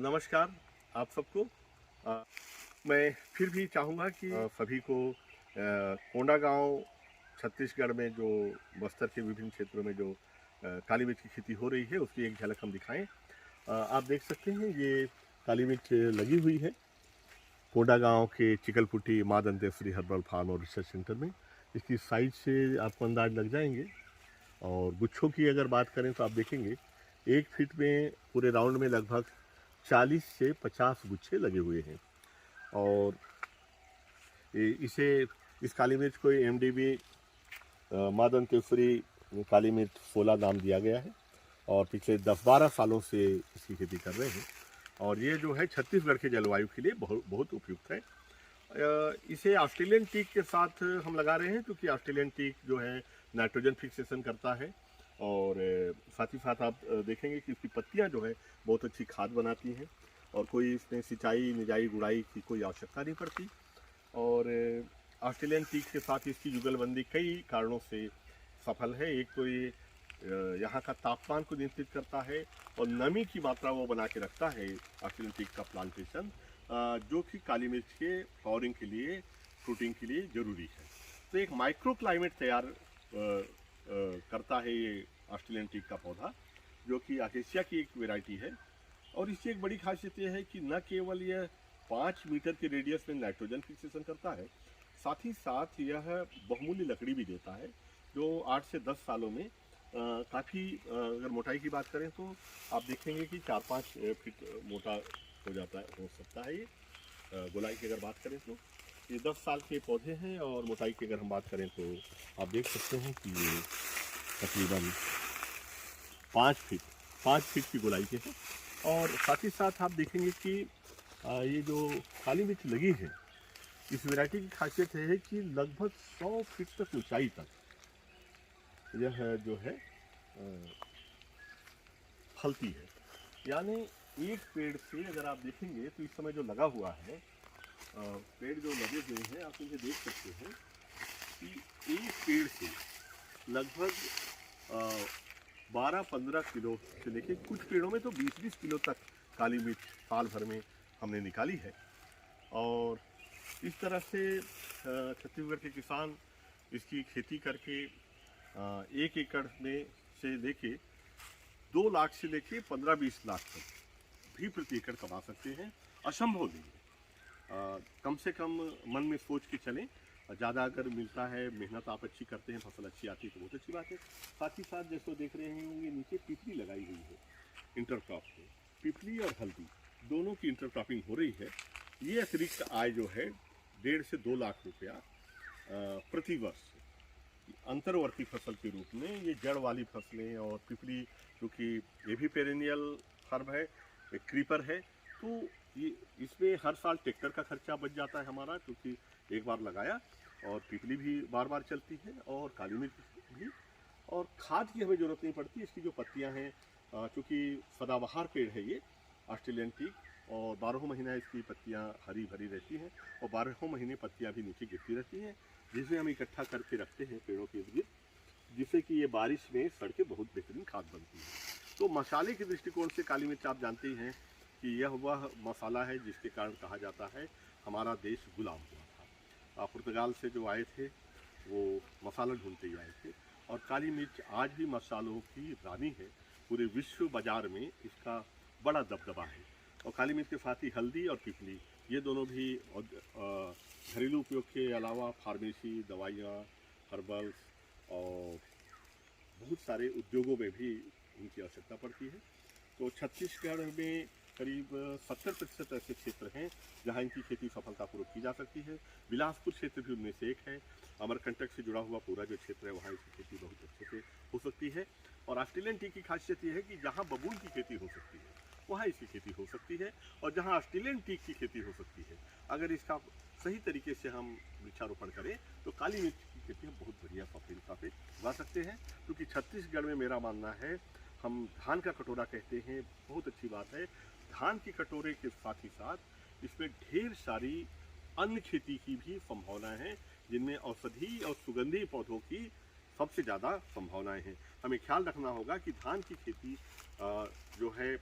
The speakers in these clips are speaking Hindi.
नमस्कार आप सबको। मैं फिर भी चाहूँगा कि सभी को कोंडागांव छत्तीसगढ़ में जो बस्तर के विभिन्न क्षेत्रों में जो काली मिर्च की खेती हो रही है उसकी एक झलक हम दिखाएं। आप देख सकते हैं ये काली मिर्च लगी हुई है कोंडागांव के चिकलपुटी माँ दंतेश्वरी हर्बल फार्म और रिसर्च सेंटर में। इसकी साइज से आपको अंदाज लग जाएंगे। और गुच्छों की अगर बात करें तो आप देखेंगे 1 फीट में पूरे राउंड में लगभग 40 से 50 गुच्छे लगे हुए हैं। और इस काली मिर्च को MDB माँ दंतेश्वरी काली मिर्च 16 नाम दिया गया है और पिछले 10-12 सालों से इसकी खेती कर रहे हैं। और ये जो है छत्तीसगढ़ के जलवायु के लिए बहुत उपयुक्त है। इसे ऑस्ट्रेलियन टीक के साथ हम लगा रहे हैं क्योंकि ऑस्ट्रेलियन टीक जो है नाइट्रोजन फिक्सेशन करता है और साथ ही साथ आप देखेंगे कि इसकी पत्तियां जो है बहुत अच्छी खाद बनाती हैं और कोई इसमें सिंचाई निजाई गुड़ाई की कोई आवश्यकता नहीं पड़ती। और ऑस्ट्रेलियन टीक के साथ इसकी जुगलबंदी कई कारणों से सफल है। एक तो ये यहाँ का तापमान को नियंत्रित करता है और नमी की मात्रा वो बना के रखता है ऑस्ट्रेलियन टीक का प्लांटेशन, जो कि काली मिर्च के फ्लावरिंग के लिए फ्रूटिंग के लिए ज़रूरी है। तो एक माइक्रो क्लाइमेट तैयार करता है ये ऑस्ट्रेलियन टीक का पौधा, जो कि अकेसिया की एक वैरायटी है। और इसकी एक बड़ी खासियत यह है कि न केवल यह 5 मीटर के रेडियस में नाइट्रोजन फिक्सेशन करता है, साथ ही साथ यह बहुमूल्य लकड़ी भी देता है जो 8 से 10 सालों में काफ़ी, अगर मोटाई की बात करें तो आप देखेंगे कि 4-5 फीट मोटा हो सकता है। ये गोलाई की अगर बात करें तो ये 10 साल के पौधे हैं और मोटाई की अगर हम बात करें तो आप देख सकते हैं कि ये तकरीबन 5 फीट की गोलाई के हैं। और साथ ही साथ आप देखेंगे कि ये जो काली मिर्च लगी है इस वैरायटी की खासियत है कि लगभग 100 फीट तक ऊंचाई तक यह जो है फलती है। यानी एक पेड़ से अगर आप देखेंगे तो इस समय जो लगा हुआ है पेड़ जो लगे हुए हैं आप इन्हें देख सकते हैं कि एक पेड़ से लगभग 12-15 किलो से लेके कुछ पेड़ों में तो 20-20 किलो तक काली मिर्च साल भर में हमने निकाली है। और इस तरह से छत्तीसगढ़ के किसान इसकी खेती करके 1 एकड़ में से लेके 2 लाख से लेके 15-20 लाख तक भी प्रति एकड़ कमा सकते हैं। असंभव नहीं है। कम से कम मन में सोच के चलें, ज़्यादा अगर मिलता है, मेहनत आप अच्छी करते हैं, फसल अच्छी आती है तो बहुत अच्छी बात है। साथ ही साथ जैसे देख रहे होंगे नीचे पिपली लगाई हुई है इंटरक्रॉप में, पिपली और हल्दी दोनों की इंटरक्रॉपिंग हो रही है। ये अतिरिक्त आय जो है 1.5 से 2 लाख रुपया प्रति वर्ष अंतर्वर्ती फसल के रूप में, ये जड़ वाली फसलें और पिपली क्योंकि ये भी पेरेनियल हर्ब है, एक क्रीपर है, तो ये इसमें हर साल ट्रैक्टर का खर्चा बच जाता है हमारा क्योंकि एक बार लगाया। और पिपली भी बार बार चलती है और काली मिर्च भी, और खाद की हमें ज़रूरत नहीं पड़ती। इसकी जो पत्तियां हैं चूँकि सदाबहार पेड़ है ये ऑस्ट्रेलियन टीक, और 12 महीना इसकी पत्तियां हरी भरी रहती हैं और 12 महीने पत्तियां भी नीचे गिरती रहती हैं, जिसे हम इकट्ठा करके रखते हैं पेड़ों के इर्द गिर्द, जिससे कि ये बारिश में सड़ के बहुत बेहतरीन खाद बनती है। तो मसाले के दृष्टिकोण से काली मिर्च आप जानते ही हैं कि यह वह मसाला है जिसके कारण कहा जाता है हमारा देश गुलाम हुआ था। पुर्तगाल से जो आए थे वो मसाला ढूंढते ही आए थे, और काली मिर्च आज भी मसालों की रानी है। पूरे विश्व बाजार में इसका बड़ा दबदबा है। और काली मिर्च के साथ ही हल्दी और पिपली, ये दोनों भी घरेलू उपयोग के अलावा फार्मेसी, दवाइयाँ, हर्बल्स और बहुत सारे उद्योगों में भी इनकी आवश्यकता पड़ती है। तो छत्तीसगढ़ में करीब 70% ऐसे क्षेत्र हैं जहां इनकी खेती सफलतापूर्वक की जा सकती है। बिलासपुर क्षेत्र भी उनमें से एक है। अमरकंटक से जुड़ा हुआ पूरा जो क्षेत्र है वहाँ इसकी खेती बहुत अच्छे से हो सकती है। और ऑस्ट्रेलियन टी की खासियत यह है कि जहाँ बबूल की खेती हो सकती है वहाँ इसकी खेती हो सकती है, और जहाँ ऑस्ट्रेलियन टीक की खेती हो सकती है, अगर इसका सही तरीके से हम वृक्षारोपण करें तो काली मिर्च की खेती हम बहुत बढ़िया सफलता से उगा सकते हैं। क्योंकि छत्तीसगढ़ में मेरा मानना है, हम धान का कटोरा कहते हैं, बहुत अच्छी बात है। धान की कटोरे के साथ ही साथ इसमें ढेर सारी अन्य खेती की भी संभावनाएं हैं, जिनमें औषधि और सुगंधी पौधों की सबसे ज़्यादा संभावनाएं हैं। हमें ख्याल रखना होगा कि धान की खेती जो है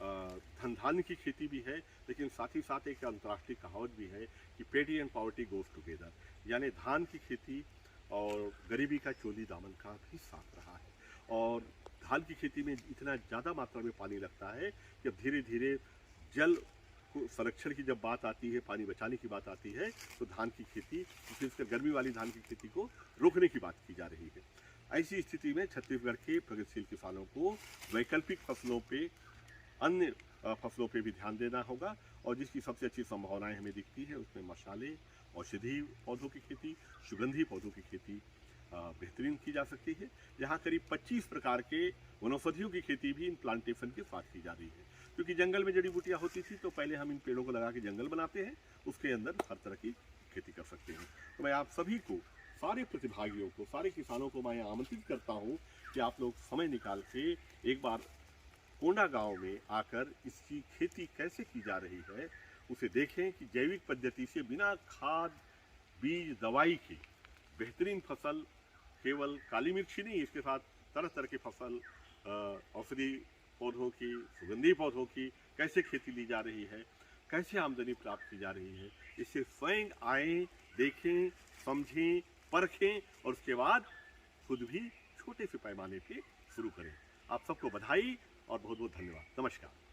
धन धान्य की खेती भी है, लेकिन साथ ही साथ एक अंतर्राष्ट्रीय कहावत भी है कि पेडी एंड पॉवर्टी गोज टुगेदर, यानी धान की खेती और गरीबी का चोली दामन का भी साथ रहा है। और धान की खेती में इतना ज़्यादा मात्रा में पानी लगता है कि अब धीरे धीरे जल को संरक्षण की जब बात आती है, पानी बचाने की बात आती है, तो धान की खेती, विशेषकर गर्मी वाली धान की खेती को रोकने की बात की जा रही है। ऐसी स्थिति में छत्तीसगढ़ के प्रगतिशील किसानों को वैकल्पिक फसलों पे, अन्य फसलों पे भी ध्यान देना होगा, और जिसकी सबसे अच्छी संभावनाएं हमें दिखती है उसमें मसाले, औषधीय पौधों की खेती, सुगंधी पौधों की खेती बेहतरीन की जा सकती है। यहाँ करीब 25 प्रकार के वनौषधियों की खेती भी इन प्लांटेशन के साथ की जा रही है, क्योंकि जंगल में जड़ी बूटियाँ होती थी तो पहले हम इन पेड़ों को लगा के जंगल बनाते हैं, उसके अंदर हर तरह की खेती कर सकते हैं। तो मैं आप सभी को, सारे प्रतिभागियों को, सारे किसानों को मैं आमंत्रित करता हूँ कि आप लोग समय निकाल के एक बार कोंडा गांव में आकर इसकी खेती कैसे की जा रही है उसे देखें, कि जैविक पद्धति से बिना खाद, बीज, दवाई के बेहतरीन फसल, केवल काली मिर्च ही नहीं, इसके साथ तरह तरह के फसल, औषधि पौधों की, सुगंधी पौधों की कैसे खेती ली जा रही है, कैसे आमदनी प्राप्त की जा रही है, इससे स्वयं आएँ, देखें, समझें, परखें और उसके बाद खुद भी छोटे से पैमाने पे शुरू करें। आप सबको बधाई और बहुत बहुत धन्यवाद। नमस्कार।